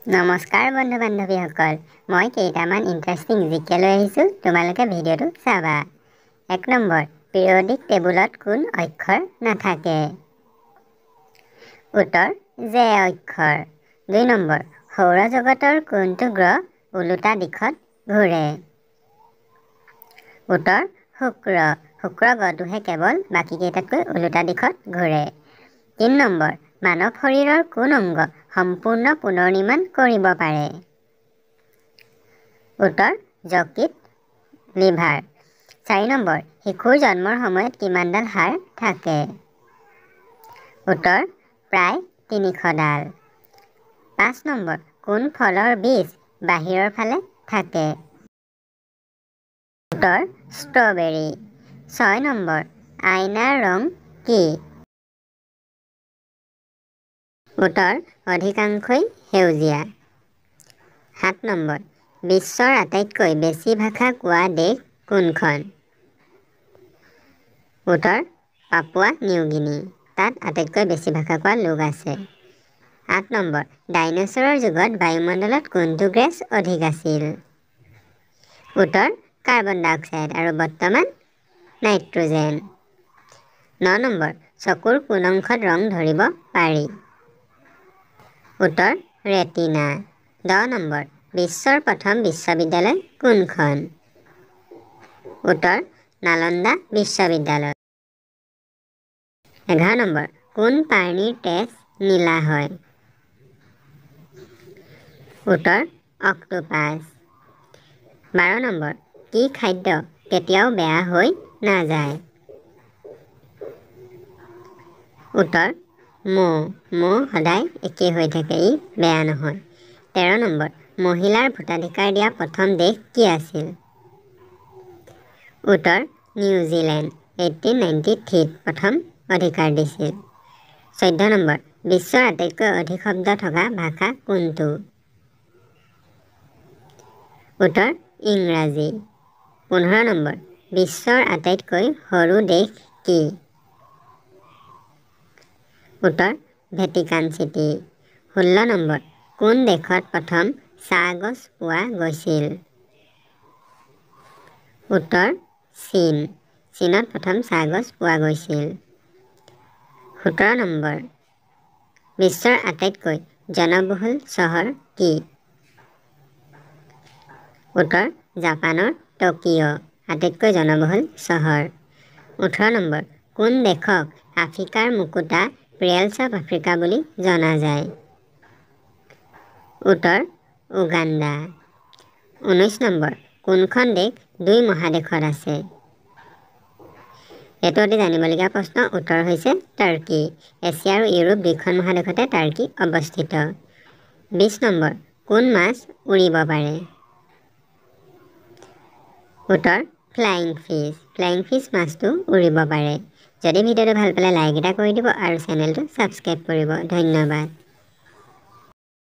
নমস্কাৰ বন্ধু বান্ধৱীসকল, মই কেইটামান ইণ্টাৰেষ্টিং জিকে লৈ আহিছোঁ, তোমালোকে ভিডিঅ'টো চাবা। 1 নম্বৰ, পিৰিয়ডিক টেবুলত কোন অক্ষৰ নাথাকে? উত্তৰ জে অক্ষৰ। 2 নম্বৰ, সৌৰজগতৰ কোনটো গ্ৰহ ওলোটা দিশত ঘূৰে? উত্তৰ শুক্ৰ। শুক্ৰ গ্ৰহটোহে কেৱল বাকীকেইটাতকৈ ওলোটা দিশত ঘূৰে। 3 নম্বৰ, মানৱ শৰীৰৰ কোন অংগ সম্পূৰ্ণ পুনৰ্নিৰ্মাণ কৰিব পাৰে? উত্তৰ যকৃত, লিভাৰ। 4 নম্বৰ, শিশুৰ জন্মৰ সময়ত কিমানডাল হাড় থাকে? উত্তৰ প্ৰায় 300 ডাল। 5 নম্বৰ, কোন ফলৰ বীজ বাহিৰৰ ফালে থাকে? উত্তৰ ষ্ট্ৰবেৰী। 6 নম্বৰ, আইনাৰ ৰং কি? উত্তৰ অধিকাংশই সেউজীয়া। 7 নম্বৰ, বিশ্বৰ আটাইতকৈ বেছি ভাষা কোৱা দেশ কোনখন? উত্তৰ পাপুৱা নিউগিনি। তাত আটাইতকৈ বেছি ভাষা কোৱা লোক আছে। 8 নম্বৰ, ডাইনোছৰৰ যুগত বায়ুমণ্ডলত কোনটো গেছ অধিক আছিল? উত্তৰ কাৰ্বন ডাই অক্সাইড আৰু বৰ্তমান নাইট্ৰজেন। 9 নম্বৰ, চকুৰ কোন অংশত ৰং ধৰিব পাৰি? উত্তৰ ৰেটিনা। 10 নম্বৰ, বিশ্বৰ প্ৰথম বিশ্ববিদ্যালয় কোনখন? উত্তৰ নালন্দা বিশ্ববিদ্যালয়। 11 নম্বৰ, কোন প্ৰাণীৰ তেজ নীলা হয়? উত্তৰ অক্টোপাছ। 12 নম্বৰ, কি খাদ্য কেতিয়াও বেয়া হৈ নাযায়? উত্তৰ মৌ। মৌ সদায় একেই হৈ থাকে, ই বেয়া নহয়। 13 নম্বৰ, মহিলাৰ ভোটাধিকাৰ দিয়া প্ৰথম দেশ কি আছিল? উত্তৰ নিউজিলেণ্ড। 1893 প্ৰথম অধিকাৰ দিছিল। 14 নম্বৰ, বিশ্বৰ আটাইতকৈ অধিক শব্দ থকা ভাষা কোনটো? উত্তৰ ইংৰাজী। 15 নম্বৰ, বিশ্বৰ আটাইতকৈ সৰু দেশ কি? উত্তৰ ভেটিকান চিটি। 16 নম্বৰ, কোন দেশত প্ৰথম চাহ গছ পোৱা গৈছিল? উত্তৰ চীন। চীনত প্ৰথম চাহ গছ পোৱা গৈছিল। 17 নম্বৰ, বিশ্বৰ আটাইতকৈ জনবহুল চহৰ কি? উত্তৰ জাপানৰ টকিঅ', আটাইতকৈ জনবহুল চহৰ। 18 নম্বৰ, কোন দেশক আফ্ৰিকাৰ মুকুতা পেৰেলছ অৱ আফ্ৰিকা বুলি জনা যায়? উত্তৰ উগাণ্ডা। 19 নম্বৰ, কোনখন দেশ 2 মহাদেশত আছে? এইটো অতি জানিবলগীয়া প্ৰশ্ন। উত্তৰ হৈছে টাৰ্কি। এছিয়া আৰু ইউৰোপ 2খন মহাদেশতে টাৰ্কি অৱস্থিত। 20 নম্বৰ, কোন মাছ উৰিব পাৰে? উত্তৰ ফ্লাইং ফিছ। ফ্লাইং ফিছ মাছটো উৰিব পাৰে। যদি ভিডিঅ'টো ভাল পালে লাইক এটা কৰি দিব আৰু চেনেলটো ছাবস্ক্ৰাইব কৰিব। ধন্যবাদ।